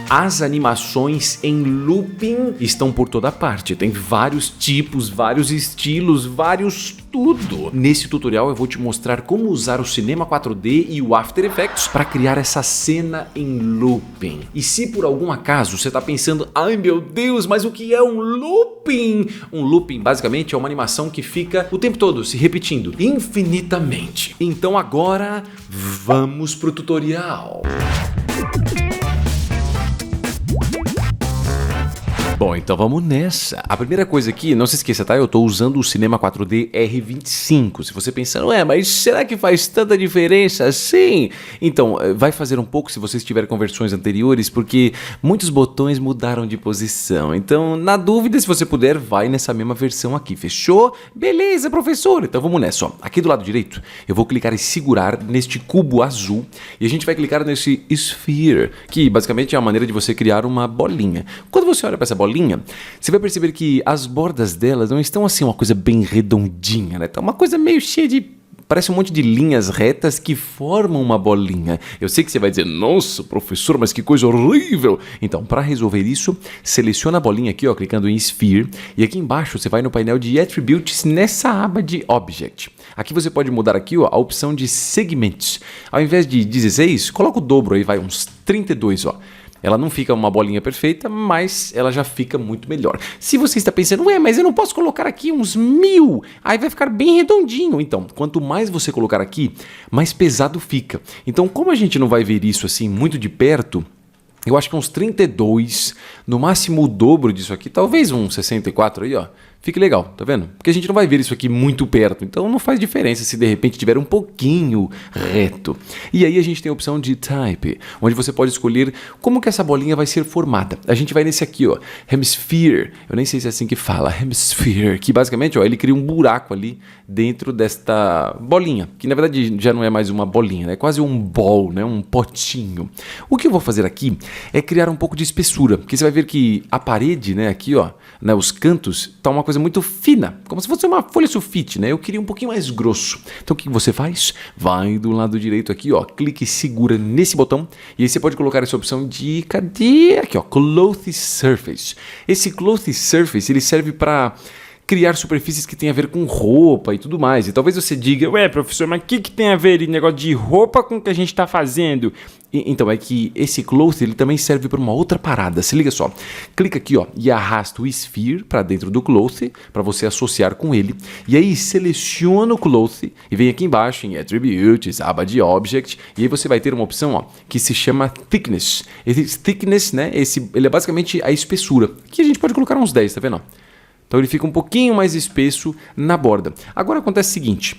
As animações em looping estão por toda parte, tem vários tipos, vários estilos, vários tudo. Nesse tutorial eu vou te mostrar como usar o Cinema 4D e o After Effects para criar essa cena em looping. E se por algum acaso você está pensando, ai meu Deus, mas o que é um looping? Um looping basicamente é uma animação que fica o tempo todo se repetindo, infinitamente. Então agora vamos pro tutorial. Bom, então vamos nessa. A primeira coisa aqui, não se esqueça, tá? Eu estou usando o Cinema 4D R25. Se você pensando, mas será que faz tanta diferença assim? Então, vai fazer um pouco se você estiver com versões anteriores, porque muitos botões mudaram de posição. Então, na dúvida, se você puder, vai nessa mesma versão aqui, fechou? Beleza, professor! Então vamos nessa, ó. Aqui do lado direito, eu vou clicar e segurar neste cubo azul e a gente vai clicar nesse Sphere, que basicamente é a maneira de você criar uma bolinha. Quando você olha para essa bolinha, você vai perceber que as bordas delas não estão assim uma coisa bem redondinha, né? Tá uma coisa meio cheia de... Parece um monte de linhas retas que formam uma bolinha. Eu sei que você vai dizer, nossa, professor, mas que coisa horrível. Então, para resolver isso, seleciona a bolinha aqui, ó, clicando em Sphere. E aqui embaixo você vai no painel de Attributes nessa aba de Object. Aqui você pode mudar aqui, ó, a opção de Segments. Ao invés de 16, coloca o dobro aí, vai uns 32, ó. Ela não fica uma bolinha perfeita, mas ela já fica muito melhor. Se você está pensando, mas eu não posso colocar aqui uns 1000, aí vai ficar bem redondinho. Então, quanto mais você colocar aqui, mais pesado fica. Então, como a gente não vai ver isso assim muito de perto, eu acho que uns 32, no máximo o dobro disso aqui, talvez uns 64 aí, ó. Fique legal, tá vendo? Porque a gente não vai ver isso aqui muito perto, então não faz diferença se de repente tiver um pouquinho reto. E aí a gente tem a opção de Type, onde você pode escolher como que essa bolinha vai ser formada. A gente vai nesse aqui, ó, Hemisphere, eu nem sei se é assim que fala, Hemisphere, que basicamente, ó, ele cria um buraco ali dentro desta bolinha, que na verdade já não é mais uma bolinha, né? É quase um ball, né? Um potinho. O que eu vou fazer aqui é criar um pouco de espessura, porque você vai ver que a parede, né, aqui, ó, né, os cantos, tá uma coisa muito fina, como se fosse uma folha sulfite, né? Eu queria um pouquinho mais grosso. Então o que você faz? Vai do lado direito aqui, ó, clique e segura nesse botão e aí você pode colocar essa opção de, cadê? Aqui, ó, Cloth Surface. Esse Cloth Surface, ele serve para criar superfícies que tem a ver com roupa e tudo mais. E talvez você diga, professor, mas o que tem a ver esse negócio de roupa com o que a gente está fazendo? Então, é que esse cloth, ele também serve para uma outra parada. Se liga só. Clica aqui, ó, e arrasta o Sphere para dentro do cloth, para você associar com ele. E aí, seleciona o cloth e vem aqui embaixo em Attributes, aba de Object. E aí você vai ter uma opção, ó, que se chama Thickness. Esse Thickness, né, ele é basicamente a espessura. Aqui a gente pode colocar uns 10, tá vendo? Então ele fica um pouquinho mais espesso na borda. Agora acontece o seguinte,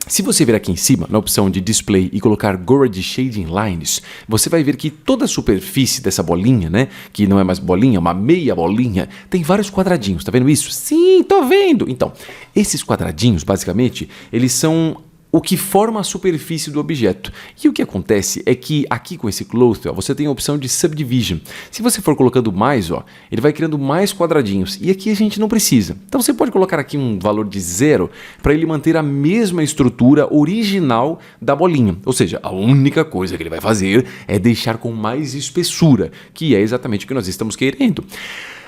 se você vir aqui em cima, na opção de Display e colocar Gordy Shading Lines, você vai ver que toda a superfície dessa bolinha, né, que não é mais bolinha, é uma meia bolinha, tem vários quadradinhos, tá vendo isso? Sim, tô vendo! Então, esses quadradinhos, basicamente, eles são o que forma a superfície do objeto. E o que acontece é que aqui com esse cloth, ó, você tem a opção de Subdivision. Se você for colocando mais, ó, ele vai criando mais quadradinhos. E aqui a gente não precisa. Então você pode colocar aqui um valor de 0 para ele manter a mesma estrutura original da bolinha. Ou seja, a única coisa que ele vai fazer é deixar com mais espessura, que é exatamente o que nós estamos querendo.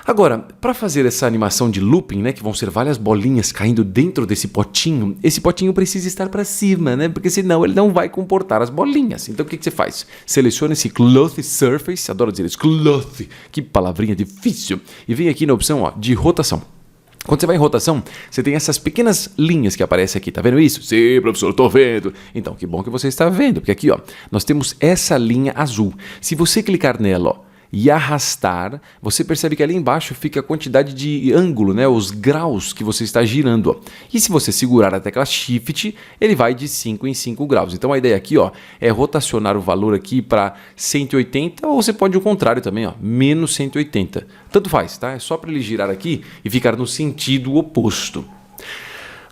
Agora, para fazer essa animação de looping, né, que vão ser várias bolinhas caindo dentro desse potinho, esse potinho precisa estar para cima, né, porque senão ele não vai comportar as bolinhas. Então o que você faz? Seleciona esse Cloth Surface, adoro dizer isso, Cloth, que palavrinha difícil, e vem aqui na opção, ó, de rotação. Quando você vai em rotação, você tem essas pequenas linhas que aparecem aqui, tá vendo isso? Sim, professor, tô vendo. Então, que bom que você está vendo, porque aqui, ó, nós temos essa linha azul. Se você clicar nela, ó, e arrastar, você percebe que ali embaixo fica a quantidade de ângulo, né, os graus que você está girando. Ó. E se você segurar a tecla Shift, ele vai de 5 em 5 graus. Então a ideia aqui, ó, é rotacionar o valor aqui para 180, ou você pode o contrário também, ó, menos 180. Tanto faz, tá? É só para ele girar aqui e ficar no sentido oposto.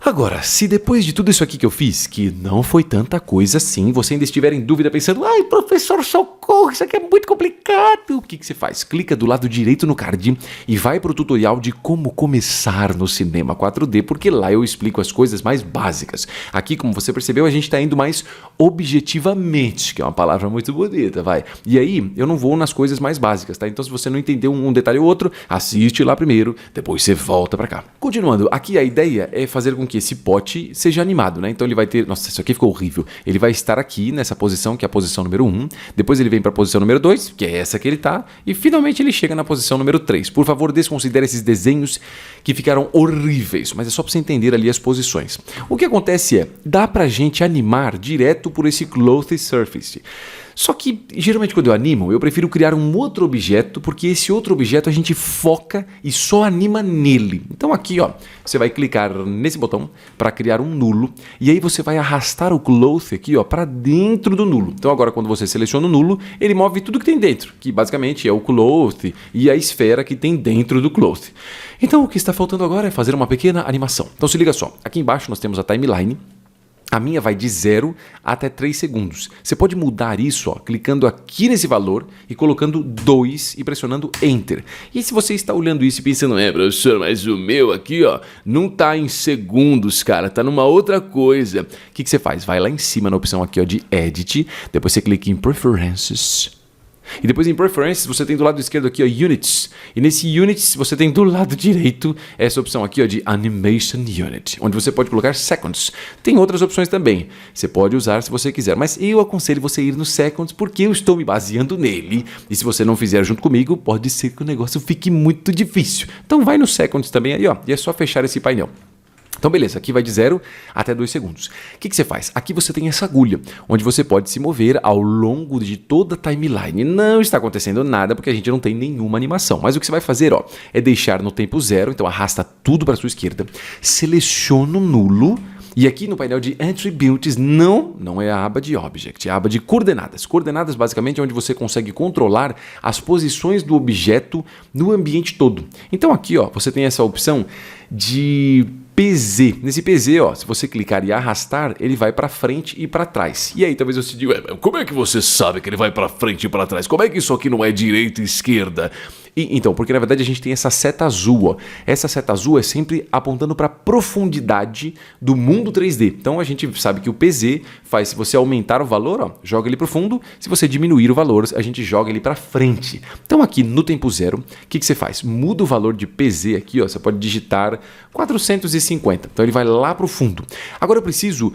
Agora, se depois de tudo isso aqui que eu fiz, que não foi tanta coisa assim, você ainda estiver em dúvida pensando, ai, professor, socorro, isso aqui é muito complicado. O que você faz? Clica do lado direito no card e vai para o tutorial de como começar no cinema 4D, porque lá eu explico as coisas mais básicas. Aqui, como você percebeu, a gente está indo mais objetivamente, que é uma palavra muito bonita, vai. E aí, eu não vou nas coisas mais básicas, tá? Então, se você não entendeu um detalhe ou outro, assiste lá primeiro, depois você volta para cá. Continuando, aqui a ideia é fazer com que esse pote seja animado, né? Então ele vai ter... Nossa, isso aqui ficou horrível. Ele vai estar aqui nessa posição, que é a posição número 1. Depois ele vem para a posição número 2, que é essa que ele tá. E finalmente ele chega na posição número 3. Por favor, desconsidere esses desenhos que ficaram horríveis. Mas é só para você entender ali as posições. O que acontece é, dá pra gente animar direto por esse Clothed Surface. Só que, geralmente quando eu animo, eu prefiro criar um outro objeto, porque esse outro objeto a gente foca e só anima nele. Então aqui, ó, você vai clicar nesse botão para criar um nulo, e aí você vai arrastar o Clothed aqui, ó, para dentro do nulo. Então agora quando você seleciona o nulo, ele move tudo que tem dentro, que basicamente é o Clothed e a esfera que tem dentro do Clothed. Então o que está faltando agora é fazer uma pequena animação. Então se liga só, aqui embaixo nós temos a timeline. A minha vai de 0 até 3 segundos. Você pode mudar isso, ó, clicando aqui nesse valor e colocando 2 e pressionando Enter. E se você está olhando isso e pensando, professor, mas o meu aqui, ó, não tá em segundos, cara, tá numa outra coisa. O que você faz? Vai lá em cima na opção aqui, ó, de Edit, depois você clica em Preferences. E depois em Preferences você tem do lado esquerdo aqui, ó, Units. E nesse Units você tem do lado direito essa opção aqui, ó, de Animation Unit, onde você pode colocar Seconds. Tem outras opções também. Você pode usar se você quiser, mas eu aconselho você ir no Seconds porque eu estou me baseando nele. E se você não fizer junto comigo, pode ser que o negócio fique muito difícil. Então vai no Seconds também aí, ó, e é só fechar esse painel. Então beleza, aqui vai de 0 até 2 segundos. O que você faz? Aqui você tem essa agulha, onde você pode se mover ao longo de toda a timeline. Não está acontecendo nada, porque a gente não tem nenhuma animação. Mas o que você vai fazer, ó, é deixar no tempo 0, então arrasta tudo para a sua esquerda, seleciona o nulo, e aqui no painel de Attributes não é a aba de Object, é a aba de Coordenadas. Coordenadas basicamente é onde você consegue controlar as posições do objeto no ambiente todo. Então aqui, ó, você tem essa opção de PZ. Nesse PZ, ó, se você clicar e arrastar, ele vai para frente e para trás. E aí talvez você diga, como é que você sabe que ele vai para frente e para trás? Como é que isso aqui não é direita e esquerda? Então, porque na verdade a gente tem essa seta azul, ó. Essa seta azul é sempre apontando para a profundidade do mundo 3D. Então a gente sabe que o PZ faz, se você aumentar o valor, ó, joga ele para o fundo. Se você diminuir o valor, a gente joga ele para frente. Então aqui no tempo 0, o que você faz? Muda o valor de PZ aqui, ó. Você pode digitar 450. Então ele vai lá para o fundo. Agora eu preciso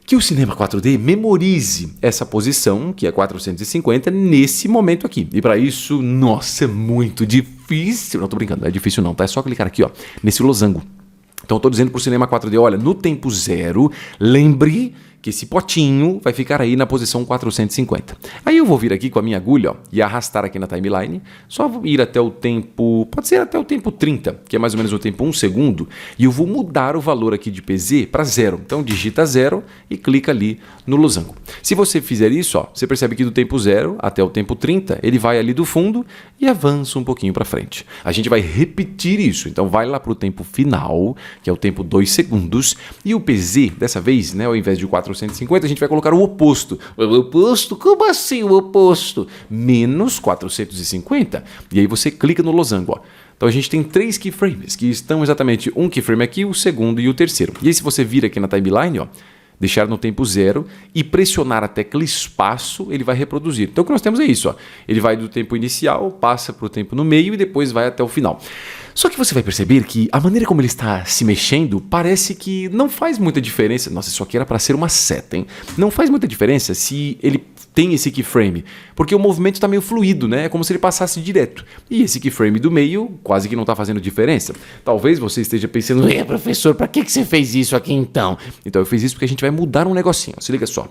que o Cinema 4D memorize essa posição, que é 450, nesse momento aqui. E para isso, nossa, é muito difícil. Não tô brincando, não é difícil não, tá? É só clicar aqui, ó, nesse losango. Então eu tô dizendo pro Cinema 4D, olha, no tempo 0, lembre que esse potinho vai ficar aí na posição 450. Aí eu vou vir aqui com a minha agulha, ó, e arrastar aqui na timeline, só vou ir até o tempo, pode ser até o tempo 30, que é mais ou menos o tempo 1 segundo, e eu vou mudar o valor aqui de PZ para 0. Então digita 0 e clica ali no losango. Se você fizer isso, ó, você percebe que do tempo 0 até o tempo 30, ele vai ali do fundo e avança um pouquinho para frente. A gente vai repetir isso, então vai lá para o tempo final, que é o tempo 2 segundos, e o PZ, dessa vez, né, ao invés de 450, a gente vai colocar o oposto. O oposto? Como assim o oposto? Menos 450. E aí você clica no losango, ó. Então a gente tem 3 keyframes, que estão exatamente um keyframe aqui, o segundo e o terceiro. E aí se você vir aqui na timeline, ó, deixar no tempo 0 e pressionar a tecla espaço, ele vai reproduzir. Então o que nós temos é isso, ó. Ele vai do tempo inicial, passa para o tempo no meio e depois vai até o final. Só que você vai perceber que a maneira como ele está se mexendo parece que não faz muita diferença. Nossa, isso aqui era para ser uma seta, hein? Não faz muita diferença se ele tem esse keyframe, porque o movimento está meio fluido, né? É como se ele passasse direto. E esse keyframe do meio quase que não está fazendo diferença. Talvez você esteja pensando, professor, para que você fez isso aqui então? Então eu fiz isso porque a gente vai mudar um negocinho. Se liga só.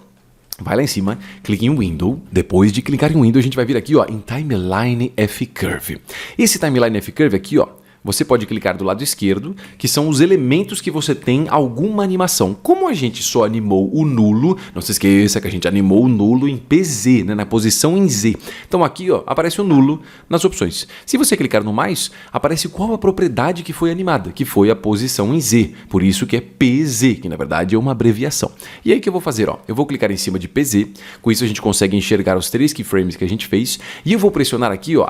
Vai lá em cima, clique em Window. Depois de clicar em Window, a gente vai vir aqui, ó, em Timeline F-Curve. Esse Timeline F-Curve aqui, ó, você pode clicar do lado esquerdo, que são os elementos que você tem alguma animação. Como a gente só animou o nulo, não se esqueça que a gente animou o nulo em PZ, né, na posição em Z. Então aqui ó, aparece o nulo nas opções. Se você clicar no mais, aparece qual a propriedade que foi animada, que foi a posição em Z. Por isso que é PZ, que na verdade é uma abreviação. E aí o que eu vou fazer? Ó, eu vou clicar em cima de PZ, com isso a gente consegue enxergar os 3 keyframes que a gente fez, e eu vou pressionar aqui ó,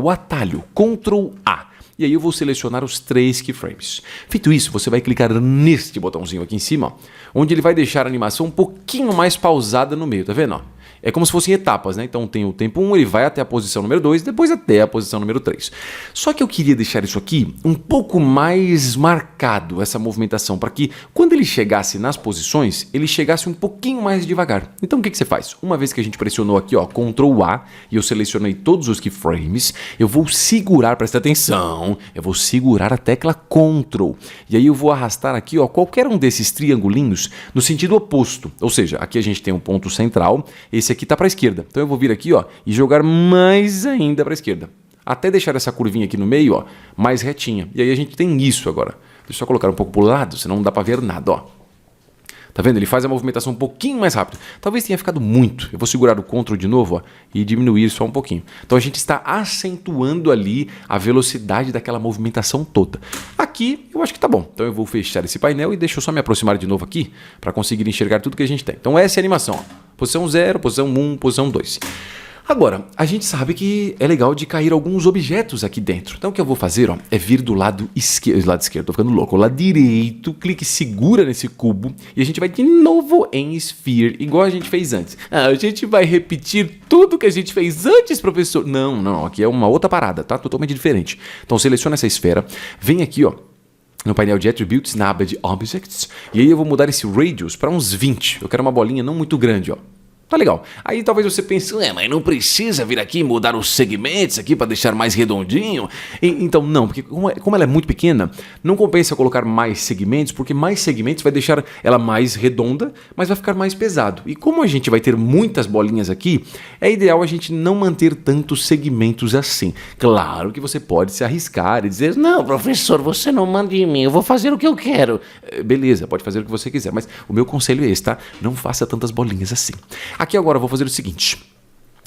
o atalho Ctrl A. E aí eu vou selecionar os 3 keyframes. Feito isso, você vai clicar neste botãozinho aqui em cima, ó, onde ele vai deixar a animação um pouquinho mais pausada no meio, tá vendo? Ó? É como se fossem etapas, né? Então tem o tempo 1, ele vai até a posição número 2, depois até a posição número 3. Só que eu queria deixar isso aqui um pouco mais marcado, essa movimentação, para que quando ele chegasse nas posições, ele chegasse um pouquinho mais devagar. Então o que você faz? Uma vez que a gente pressionou aqui, ó, Ctrl A, e eu selecionei todos os keyframes, eu vou segurar, presta atenção, eu vou segurar a tecla Ctrl. E aí eu vou arrastar aqui, ó, qualquer um desses triangulinhos no sentido oposto. Ou seja, aqui a gente tem um ponto central, esse aqui está para a esquerda. Então eu vou vir aqui ó, e jogar mais ainda para a esquerda. Até deixar essa curvinha aqui no meio ó, mais retinha. E aí a gente tem isso agora. Deixa eu só colocar um pouco para o lado, senão não dá para ver nada. Ó. Tá vendo? Ele faz a movimentação um pouquinho mais rápido. Talvez tenha ficado muito. Eu vou segurar o Ctrl de novo ó, e diminuir só um pouquinho. Então a gente está acentuando ali a velocidade daquela movimentação toda. Aqui eu acho que tá bom. Então eu vou fechar esse painel e deixa eu só me aproximar de novo aqui para conseguir enxergar tudo que a gente tem. Então essa é a animação. Ó. Posição 0, posição 1, posição 2. Agora, a gente sabe que é legal de cair alguns objetos aqui dentro. Então o que eu vou fazer ó, é vir do lado esquerdo, tô ficando louco, lado direito, clique segura nesse cubo e a gente vai de novo em Sphere, igual a gente fez antes. Ah, a gente vai repetir tudo que a gente fez antes, professor? Não, aqui é uma outra parada, tá? Totalmente diferente. Então seleciona essa esfera, vem aqui ó, no painel de Attributes, na aba de Objects, e aí eu vou mudar esse Radius para uns 20. Eu quero uma bolinha não muito grande, ó. Tá legal. Aí talvez você pense, mas não precisa vir aqui e mudar os segmentos aqui para deixar mais redondinho. Então não, porque como ela é muito pequena, não compensa colocar mais segmentos, porque mais segmentos vai deixar ela mais redonda, mas vai ficar mais pesado. E como a gente vai ter muitas bolinhas aqui, é ideal a gente não manter tantos segmentos assim. Claro que você pode se arriscar e dizer, não, professor, você não manda em mim, eu vou fazer o que eu quero. Beleza, pode fazer o que você quiser, mas o meu conselho é esse, tá? Não faça tantas bolinhas assim. Aqui agora eu vou fazer o seguinte,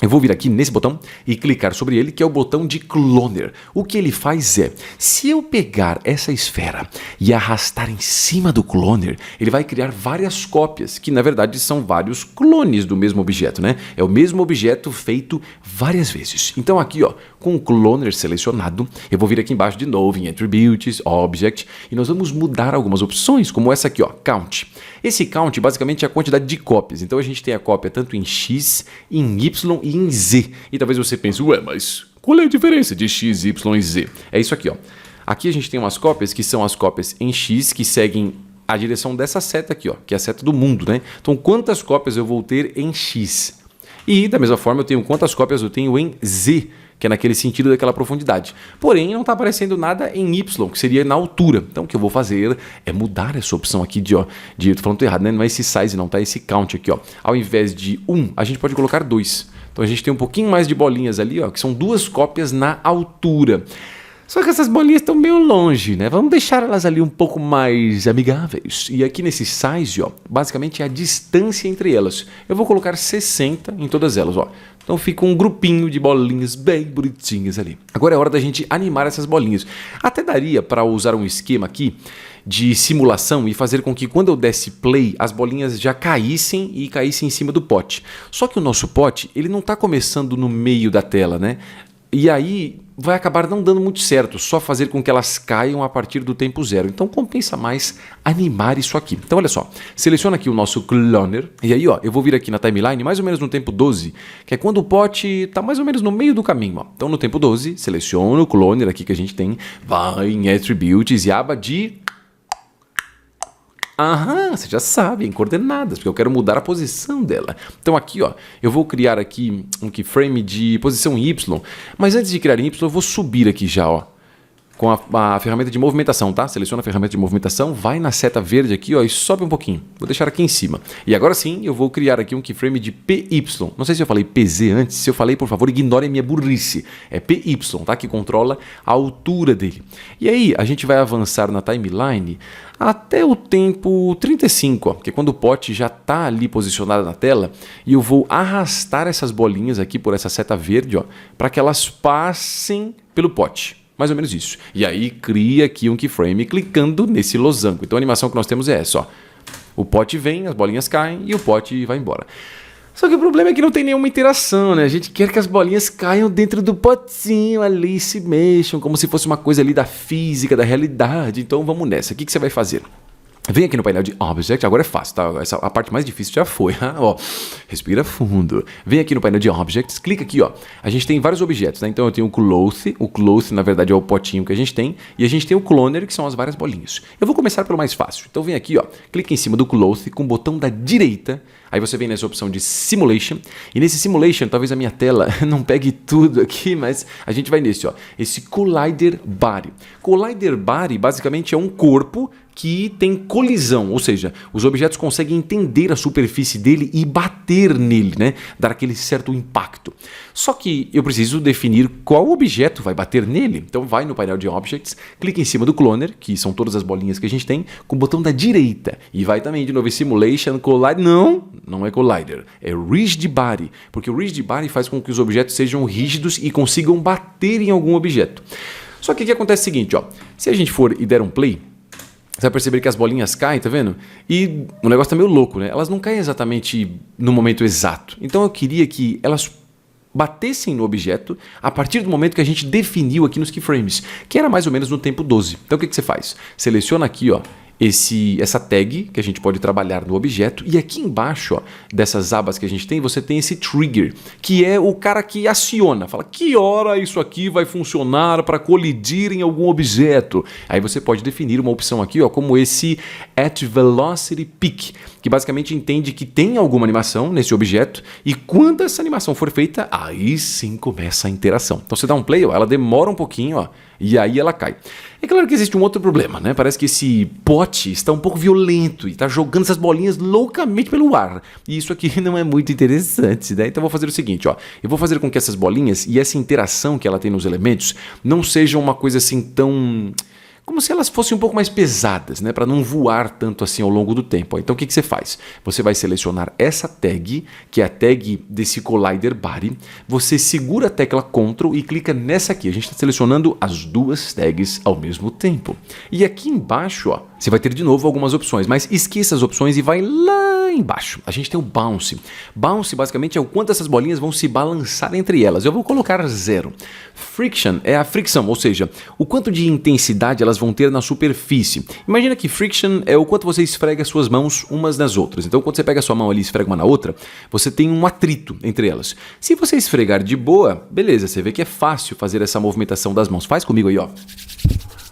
eu vou vir aqui nesse botão e clicar sobre ele, que é o botão de Cloner. O que ele faz é, se eu pegar essa esfera e arrastar em cima do Cloner, ele vai criar várias cópias, que na verdade são vários clones do mesmo objeto, né? É o mesmo objeto feito várias vezes. Então aqui, ó, com o Cloner selecionado, eu vou vir aqui embaixo de novo em Attributes, Object, e nós vamos mudar algumas opções, como essa aqui, ó, Count. Esse count basicamente é a quantidade de cópias. Então a gente tem a cópia tanto em X, em Y e em Z. E talvez você pense, mas qual é a diferença de X, Y e Z? É isso aqui, ó. Aqui a gente tem umas cópias que são as cópias em X que seguem a direção dessa seta aqui, ó, que é a seta do mundo, né? Então quantas cópias eu vou ter em X? E da mesma forma eu tenho quantas cópias eu tenho em Z, que é naquele sentido daquela profundidade. Porém, não está aparecendo nada em Y, que seria na altura. Então, o que eu vou fazer é mudar essa opção aqui de, tô falando errado, né? Não é esse size não, tá? Esse count aqui, ó. Ao invés de 1, a gente pode colocar 2. Então, a gente tem um pouquinho mais de bolinhas ali, ó, que são 2 cópias na altura. Só que essas bolinhas estão meio longe, né? Vamos deixar elas ali um pouco mais amigáveis. E aqui nesse size, ó, basicamente é a distância entre elas. Eu vou colocar 60 em todas elas, ó. Então fica um grupinho de bolinhas bem bonitinhas ali. Agora é hora da gente animar essas bolinhas. Até daria para usar um esquema aqui de simulação e fazer com que quando eu desse play, as bolinhas já caíssem e caíssem em cima do pote. Só que o nosso pote, ele não está começando no meio da tela, né? E aí vai acabar não dando muito certo, só fazer com que elas caiam a partir do tempo zero. Então compensa mais animar isso aqui. Então olha só, seleciona aqui o nosso Cloner, e aí ó, eu vou vir aqui na timeline mais ou menos no tempo 12, que é quando o pote está mais ou menos no meio do caminho. Ó. Então no tempo 12, seleciona o Cloner aqui que a gente tem, vai em Attributes e aba de... Aham, você já sabe, em coordenadas, porque eu quero mudar a posição dela. Então aqui, ó, eu vou criar aqui um keyframe de posição Y, mas antes de criar em Y, eu vou subir aqui já, ó. com a ferramenta de movimentação, tá? Seleciona a ferramenta de movimentação, vai na seta verde aqui, ó, e sobe um pouquinho. Vou deixar aqui em cima. E agora sim, eu vou criar aqui um keyframe de PY. Não sei se eu falei PZ antes. Se eu falei, por favor, ignore a minha burrice. É PY, tá? Que controla a altura dele. E aí, a gente vai avançar na timeline até o tempo 35, ó, que é quando o pote já está ali posicionado na tela, e eu vou arrastar essas bolinhas aqui por essa seta verde, ó, para que elas passem pelo pote. Mais ou menos isso. E aí cria aqui um keyframe clicando nesse losango. Então a animação que nós temos é essa, ó. O pote vem, as bolinhas caem e o pote vai embora. Só que o problema é que não tem nenhuma interação, né? A gente quer que as bolinhas caiam dentro do potinho ali e se mexam, como se fosse uma coisa ali da física, da realidade. Então vamos nessa. O que você vai fazer? Vem aqui no painel de Object, agora é fácil, tá? A parte mais difícil já foi, ó. Respira fundo. Vem aqui no painel de Objects, clica aqui, ó. A gente tem vários objetos, né? Então eu tenho o Cloth na verdade é o potinho que a gente tem, e a gente tem o Cloner, que são as várias bolinhas. Eu vou começar pelo mais fácil. Então vem aqui, ó, clica em cima do Cloth com o botão da direita, aí você vem nessa opção de Simulation, e nesse Simulation, talvez a minha tela não pegue tudo aqui, mas a gente vai nesse, ó, esse Collider Body. Collider Body basicamente é um corpo que tem colisão, ou seja, os objetos conseguem entender a superfície dele e bater nele, né? Dar aquele certo impacto. Só que eu preciso definir qual objeto vai bater nele. Então vai no painel de Objects, clica em cima do Cloner, que são todas as bolinhas que a gente tem, com o botão da direita. E vai também de novo em Simulation, Collider. Não é Collider, é Rigid Body, porque o Rigid Body faz com que os objetos sejam rígidos e consigam bater em algum objeto. Só que o que acontece é o seguinte, ó, se a gente for e der um play, você vai perceber que as bolinhas caem, tá vendo? E o negócio tá meio louco, né? Elas não caem exatamente no momento exato. Então eu queria que elas batessem no objeto a partir do momento que a gente definiu aqui nos keyframes, que era mais ou menos no tempo 12. Então o que você faz? Seleciona aqui, ó, essa tag que a gente pode trabalhar no objeto, e aqui embaixo, ó, dessas abas que a gente tem, você tem esse trigger, que é o cara que aciona, fala que hora isso aqui vai funcionar para colidir em algum objeto. Aí você pode definir uma opção aqui, ó, como esse at velocity peak, que basicamente entende que tem alguma animação nesse objeto, e quando essa animação for feita, aí sim começa a interação. Então você dá um play, ó, ela demora um pouquinho, ó, e aí ela cai. É claro que existe um outro problema, né? Parece que esse pote está um pouco violento e está jogando essas bolinhas loucamente pelo ar. E isso aqui não é muito interessante, né? Então eu vou fazer o seguinte, ó. Eu vou fazer com que essas bolinhas e essa interação que ela tem nos elementos não sejam uma coisa assim tão... como se elas fossem um pouco mais pesadas, né? Para não voar tanto assim ao longo do tempo. Então o que você faz? Você vai selecionar essa tag, que é a tag desse Collider Body. Você segura a tecla Ctrl e clica nessa aqui. A gente está selecionando as duas tags ao mesmo tempo. E aqui embaixo, ó, você vai ter de novo algumas opções, mas esqueça as opções e vai lá embaixo. A gente tem o Bounce. Bounce basicamente é o quanto essas bolinhas vão se balançar entre elas. Eu vou colocar 0. Friction é a fricção, ou seja, o quanto de intensidade elas vão ter na superfície. Imagina que friction é o quanto você esfrega as suas mãos umas nas outras. Então, quando você pega a sua mão ali e esfrega uma na outra, você tem um atrito entre elas. Se você esfregar de boa, beleza, você vê que é fácil fazer essa movimentação das mãos. Faz comigo aí, ó.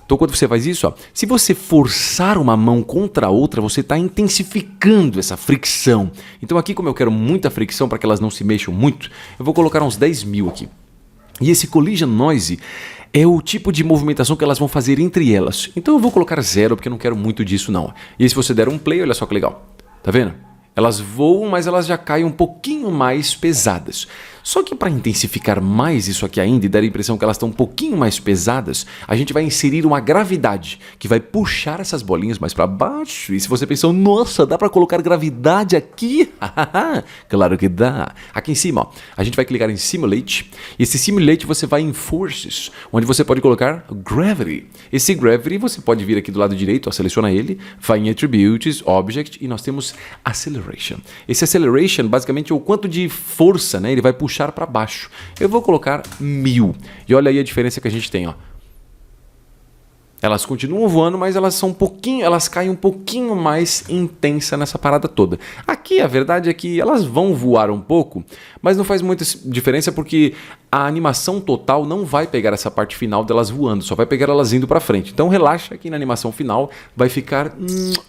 Então, quando você faz isso, ó, se você forçar uma mão contra a outra, você está intensificando essa fricção. Então, aqui, como eu quero muita fricção para que elas não se mexam muito, eu vou colocar uns 10.000 aqui. E esse Collision Noise é o tipo de movimentação que elas vão fazer entre elas. Então eu vou colocar 0, porque eu não quero muito disso não. E aí, se você der um play, olha só que legal. Tá vendo? Elas voam, mas elas já caem um pouquinho mais pesadas. Só que para intensificar mais isso aqui ainda e dar a impressão que elas estão um pouquinho mais pesadas, a gente vai inserir uma gravidade que vai puxar essas bolinhas mais para baixo. E se você pensou, nossa, dá para colocar gravidade aqui? Claro que dá. Aqui em cima, ó, a gente vai clicar em Simulate. E esse Simulate você vai em Forces, onde você pode colocar Gravity. Esse Gravity você pode vir aqui do lado direito, ó, seleciona ele, vai em Attributes, Object e nós temos Acceleration. Esse Acceleration basicamente é o quanto de força, né, ele vai puxar para baixo. Eu vou colocar 1000. E olha aí a diferença que a gente tem, ó. Elas continuam voando, mas elas são elas caem um pouquinho mais intensa nessa parada toda. Aqui a verdade é que elas vão voar um pouco, mas não faz muita diferença porque a animação total não vai pegar essa parte final delas voando, só vai pegar elas indo para frente. Então relaxa que na animação final vai ficar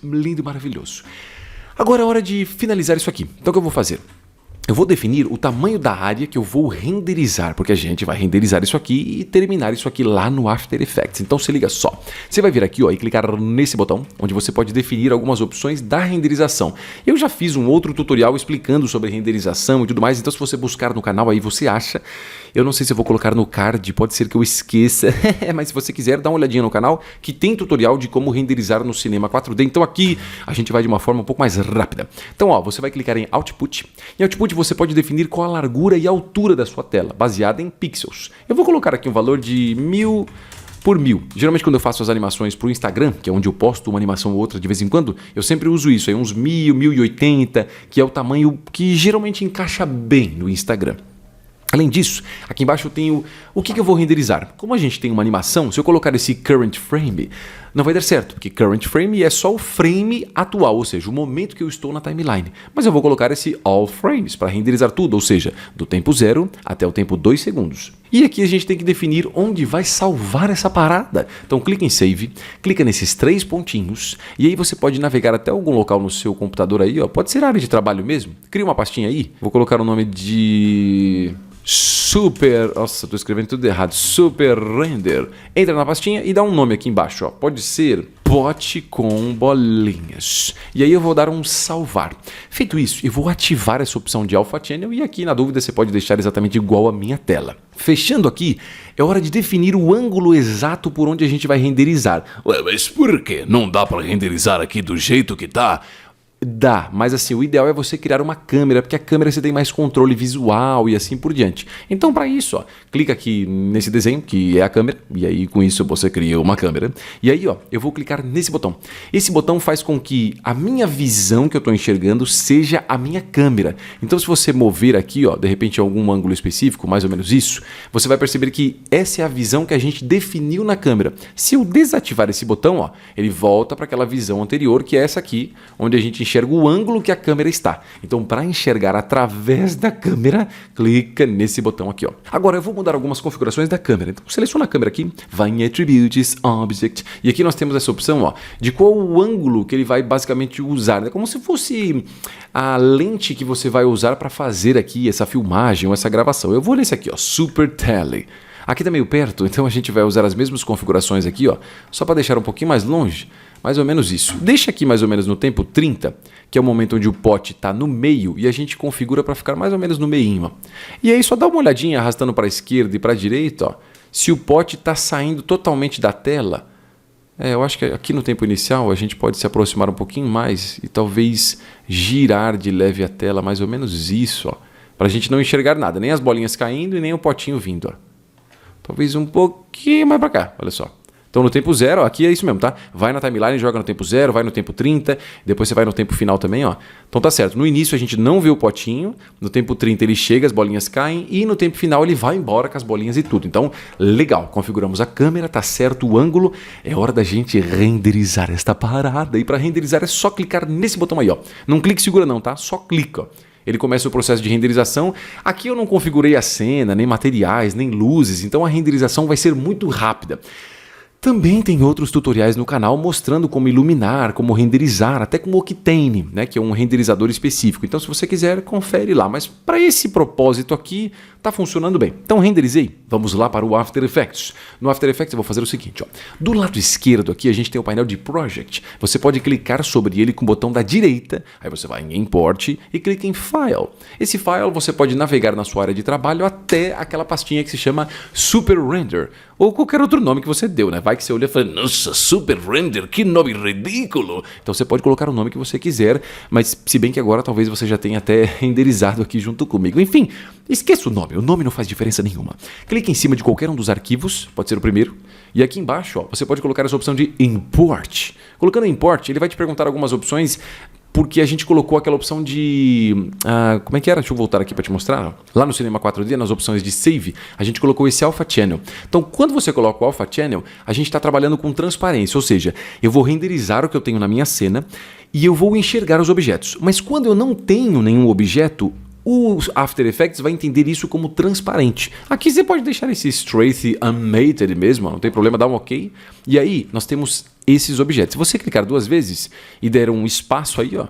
lindo e maravilhoso. Agora é hora de finalizar isso aqui. Então o que eu vou fazer? eu vou definir o tamanho da área que eu vou renderizar, porque a gente vai renderizar isso aqui e terminar isso aqui lá no After Effects. Então se liga só, você vai vir aqui ó, e clicar nesse botão, onde você pode definir algumas opções da renderização. Eu já fiz um outro tutorial explicando sobre renderização e tudo mais, então se você buscar no canal aí você acha. Eu não sei se eu vou colocar no card, pode ser que eu esqueça, mas se você quiser dá uma olhadinha no canal que tem tutorial de como renderizar no Cinema 4D. Então aqui a gente vai de uma forma um pouco mais rápida. Então ó, você vai clicar em Output. Em Output você pode definir qual a largura e a altura da sua tela, baseada em pixels. Eu vou colocar aqui um valor de 1000 por 1000. Geralmente quando eu faço as animações para o Instagram, que é onde eu posto uma animação ou outra de vez em quando, eu sempre uso isso, aí uns 1000, 1080, que é o tamanho que geralmente encaixa bem no Instagram. Além disso, aqui embaixo eu tenho o que eu vou renderizar. Como a gente tem uma animação, se eu colocar esse current frame, não vai dar certo, porque current frame é só o frame atual, ou seja, o momento que eu estou na timeline. Mas eu vou colocar esse all frames para renderizar tudo, ou seja, do tempo 0 até o tempo 2 segundos. E aqui a gente tem que definir onde vai salvar essa parada. Então clica em Save, clica nesses 3 pontinhos, e aí você pode navegar até algum local no seu computador aí, ó. Pode ser área de trabalho mesmo. Cria uma pastinha aí, vou colocar o nome de Super, nossa, estou escrevendo tudo errado, Super Render. Entra na pastinha e dá um nome aqui embaixo, ó. Pode ser pote com bolinhas. E aí eu vou dar um salvar. Feito isso, eu vou ativar essa opção de Alpha Channel e aqui na dúvida você pode deixar exatamente igual a minha tela. Fechando aqui, é hora de definir o ângulo exato por onde a gente vai renderizar. Ué, mas por quê? Não dá para renderizar aqui do jeito que tá? Dá, mas assim, o ideal é você criar uma câmera, porque a câmera você tem mais controle visual e assim por diante. Então para isso, ó, clica aqui nesse desenho, que é a câmera, e aí com isso você cria uma câmera. E aí, ó, eu vou clicar nesse botão. Esse botão faz com que a minha visão que eu estou enxergando seja a minha câmera. Então se você mover aqui, ó, de repente em algum ângulo específico, mais ou menos isso, você vai perceber que essa é a visão que a gente definiu na câmera. Se eu desativar esse botão, ó, ele volta para aquela visão anterior, que é essa aqui, onde a gente enxerga o ângulo que a câmera está. Então, para enxergar através da câmera, clica nesse botão aqui, ó. Agora, eu vou mudar algumas configurações da câmera. Então, seleciona a câmera aqui, vai em Attributes, Object, e aqui nós temos essa opção, ó, de qual o ângulo que ele vai basicamente usar. É como se fosse a lente que você vai usar para fazer aqui essa filmagem ou essa gravação. Eu vou nesse aqui, ó, Super Tele. Aqui tá meio perto, então a gente vai usar as mesmas configurações aqui, ó, só para deixar um pouquinho mais longe, mais ou menos isso. Deixa aqui mais ou menos no tempo 30, que é o momento onde o pote está no meio e a gente configura para ficar mais ou menos no meinho, ó. E aí só dá uma olhadinha arrastando para a esquerda e para a direita, ó, se o pote está saindo totalmente da tela. Eu acho que aqui no tempo inicial a gente pode se aproximar um pouquinho mais e talvez girar de leve a tela, mais ou menos isso, ó, para a gente não enxergar nada, nem as bolinhas caindo e nem o potinho vindo, ó. Talvez um pouquinho mais para cá, olha só. Então no tempo 0, aqui é isso mesmo, tá? Vai na timeline, joga no tempo 0, vai no tempo 30, depois você vai no tempo final também, ó. Então tá certo, no início a gente não vê o potinho, no tempo 30 ele chega, as bolinhas caem e no tempo final ele vai embora com as bolinhas e tudo. Então, legal, configuramos a câmera, tá certo o ângulo, é hora da gente renderizar esta parada. E para renderizar é só clicar nesse botão aí, ó. Não clique e segura não, tá? Só clica, ó. Ele começa o processo de renderização. Aqui eu não configurei a cena, nem materiais, nem luzes, então a renderização vai ser muito rápida. Também tem outros tutoriais no canal mostrando como iluminar, como renderizar, até com o Octane, né, que é um renderizador específico. Então se você quiser, confere lá. Mas para esse propósito aqui, está funcionando bem. Então renderizei. Vamos lá para o After Effects. No After Effects eu vou fazer o seguinte, ó. Do lado esquerdo aqui a gente tem o painel de Project. Você pode clicar sobre ele com o botão da direita, aí você vai em Import e clica em File. Esse file você pode navegar na sua área de trabalho até aquela pastinha que se chama Super Render, ou qualquer outro nome que você deu, né? Vai que você olha e fala, nossa, Super Render, que nome ridículo. Então você pode colocar o nome que você quiser, mas se bem que agora talvez você já tenha até renderizado aqui junto comigo. Enfim, esqueça o nome não faz diferença nenhuma. Clique em cima de qualquer um dos arquivos, pode ser o primeiro, e aqui embaixo, ó, você pode colocar essa opção de Import. Colocando Import, ele vai te perguntar algumas opções, porque a gente colocou aquela opção de... como é que era? Deixa eu voltar aqui para te mostrar. Lá no Cinema 4D, nas opções de Save, a gente colocou esse Alpha Channel. Então, quando você coloca o Alpha Channel, a gente está trabalhando com transparência, ou seja, eu vou renderizar o que eu tenho na minha cena e eu vou enxergar os objetos. Mas quando eu não tenho nenhum objeto, o After Effects vai entender isso como transparente. Aqui você pode deixar esse Straight Unmated mesmo, não tem problema, dá um OK. E aí nós temos esses objetos. Se você clicar 2 vezes e der um espaço aí, ó,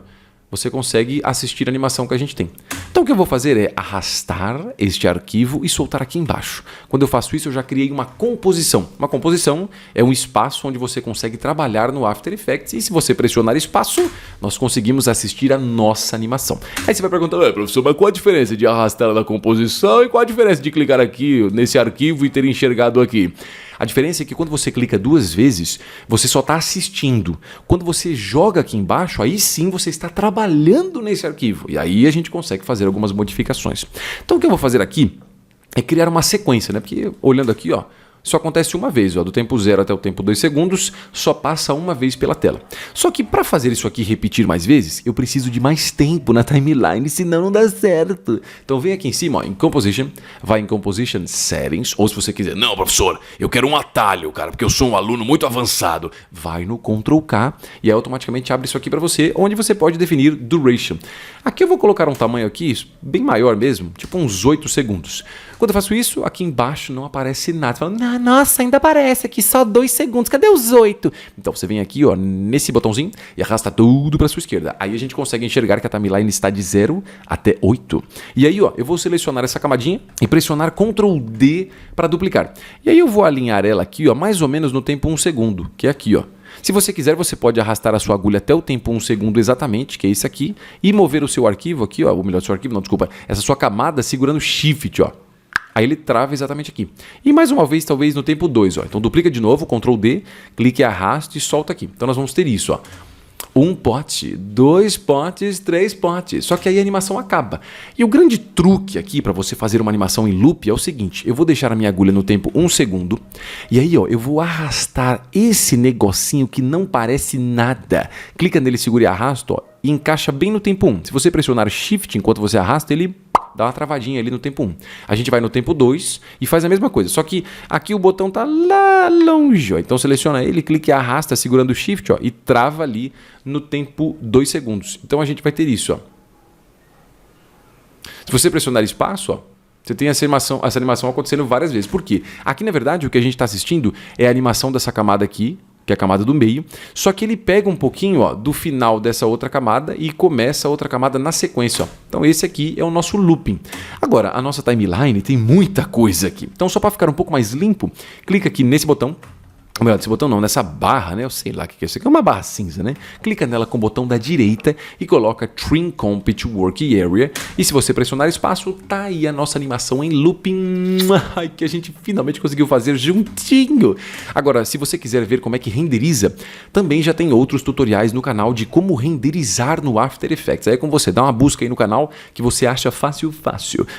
você consegue assistir a animação que a gente tem. Então o que eu vou fazer é arrastar este arquivo e soltar aqui embaixo. Quando eu faço isso, eu já criei uma composição. Uma composição é um espaço onde você consegue trabalhar no After Effects e se você pressionar espaço, nós conseguimos assistir a nossa animação. Aí você vai perguntar, professor, mas qual a diferença de arrastar na composição e qual a diferença de clicar aqui nesse arquivo e ter enxergado aqui? A diferença é que quando você clica 2 vezes, você só está assistindo. Quando você joga aqui embaixo, aí sim você está trabalhando nesse arquivo. E aí a gente consegue fazer algumas modificações. Então o que eu vou fazer aqui é criar uma sequência, né? Porque olhando aqui, ó, só acontece uma vez, ó, do tempo 0 até o tempo 2 segundos, só passa uma vez pela tela. Só que para fazer isso aqui repetir mais vezes, eu preciso de mais tempo na timeline, senão não dá certo. Então vem aqui em cima, ó, em Composition, vai em Composition Settings, ou se você quiser, Não, professor, eu quero um atalho, cara, porque eu sou um aluno muito avançado. vai no Ctrl K e aí automaticamente abre isso aqui para você, onde você pode definir Duration. Aqui eu vou colocar um tamanho aqui bem maior mesmo, tipo uns 8 segundos. Quando eu faço isso, aqui embaixo não aparece nada. Falando, nossa, ainda aparece aqui só 2 segundos, cadê os 8? Então você vem aqui, ó, nesse botãozinho e arrasta tudo para sua esquerda. Aí a gente consegue enxergar que a timeline está de 0 até 8. E aí, ó, eu vou selecionar essa camadinha e pressionar Ctrl D para duplicar. E aí eu vou alinhar ela aqui, ó, mais ou menos no tempo 1 segundo, que é aqui, ó. Se você quiser, você pode arrastar a sua agulha até o tempo 1 segundo exatamente, que é esse aqui, e mover o seu arquivo aqui, ó, ou melhor, seu arquivo, não, desculpa, essa sua camada segurando Shift, ó. Aí ele trava exatamente aqui. E mais uma vez, talvez no tempo 2, ó. Então duplica de novo, Ctrl D, clique, arraste e solta aqui. Então nós vamos ter isso, ó. 1 pote, 2 potes, 3 potes. Só que aí a animação acaba. E o grande truque aqui para você fazer uma animação em loop é o seguinte. Eu vou deixar a minha agulha no tempo 1 segundo. E aí, ó, eu vou arrastar esse negocinho que não parece nada. Clica nele, segura e arrasta, ó. E encaixa bem no tempo 1. Se você pressionar Shift enquanto você arrasta, ele dá uma travadinha ali no tempo 1. A gente vai no tempo 2 e faz a mesma coisa. Só que aqui o botão tá lá longe, ó. Então seleciona ele, clique e arrasta segurando o Shift, ó, e trava ali no tempo 2 segundos. Então a gente vai ter isso, ó. Se você pressionar espaço, ó, você tem essa animação acontecendo várias vezes. Por quê? Aqui, na verdade, o que a gente está assistindo é a animação dessa camada aqui, que é a camada do meio, só que ele pega um pouquinho, ó, do final dessa outra camada e começa a outra camada na sequência. Ó. Então esse aqui é o nosso looping. Agora, a nossa timeline tem muita coisa aqui. Então só para ficar um pouco mais limpo, clica aqui nesse botão. Ou melhor, esse botão não, nessa barra, né? Eu sei lá o que é isso aqui. É uma barra cinza, né? Clica nela com o botão da direita e coloca Trim Compit Work Area. E se você pressionar espaço, tá aí a nossa animação em looping. Ai, que a gente finalmente conseguiu fazer juntinho. Agora, se você quiser ver como é que renderiza, também já tem outros tutoriais no canal de como renderizar no After Effects. Aí é com você, dá uma busca aí no canal que você acha fácil.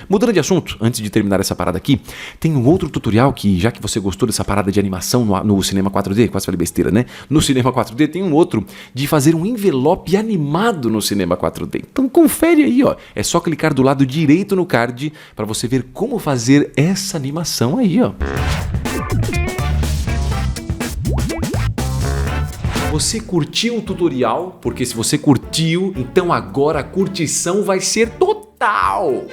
Mudando de assunto, antes de terminar essa parada aqui, tem um outro tutorial que, já que você gostou dessa parada de animação no Cinema 4D, quase falei besteira, né? No Cinema 4D tem um outro de fazer um envelope animado no Cinema 4D. Então confere aí, ó. É só clicar do lado direito no card para você ver como fazer essa animação aí, ó. Você curtiu o tutorial? Porque se você curtiu, então agora a curtição vai ser total!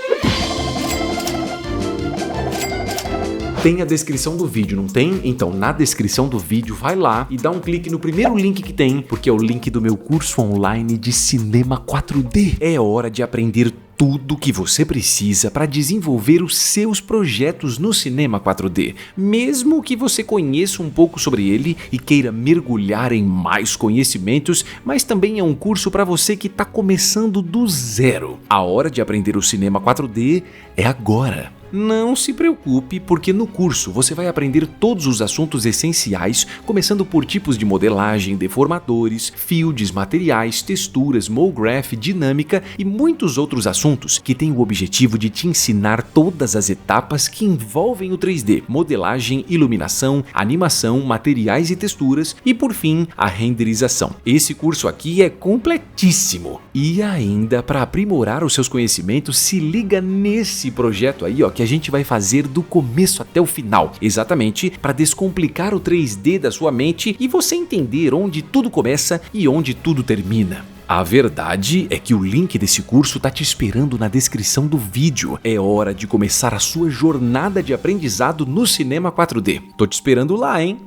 Tem a descrição do vídeo, não tem? Então, na descrição do vídeo, vai lá e dá um clique no primeiro link que tem, porque é o link do meu curso online de Cinema 4D. É hora de aprender tudo que você precisa para desenvolver os seus projetos no Cinema 4D, mesmo que você conheça um pouco sobre ele e queira mergulhar em mais conhecimentos, mas também é um curso para você que está começando do zero. A hora de aprender o Cinema 4D é agora. Não se preocupe, porque no curso você vai aprender todos os assuntos essenciais, começando por tipos de modelagem, deformadores, fields, materiais, texturas, MoGraph, dinâmica e muitos outros assuntos que têm o objetivo de te ensinar todas as etapas que envolvem o 3D, modelagem, iluminação, animação, materiais e texturas e, por fim, a renderização. Esse curso aqui é completíssimo. E ainda, para aprimorar os seus conhecimentos, se liga nesse projeto aí, ó, que a gente vai fazer do começo até o final, exatamente para descomplicar o 3D da sua mente e você entender onde tudo começa e onde tudo termina. A verdade é que o link desse curso tá te esperando na descrição do vídeo. É hora de começar a sua jornada de aprendizado no Cinema 4D. Tô te esperando lá, hein?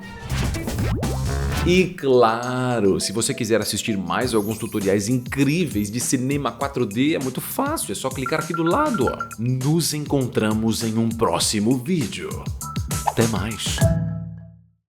E claro, se você quiser assistir mais alguns tutoriais incríveis de cinema 4D, é muito fácil, é só clicar aqui do lado, ó. Nos encontramos em um próximo vídeo. Até mais!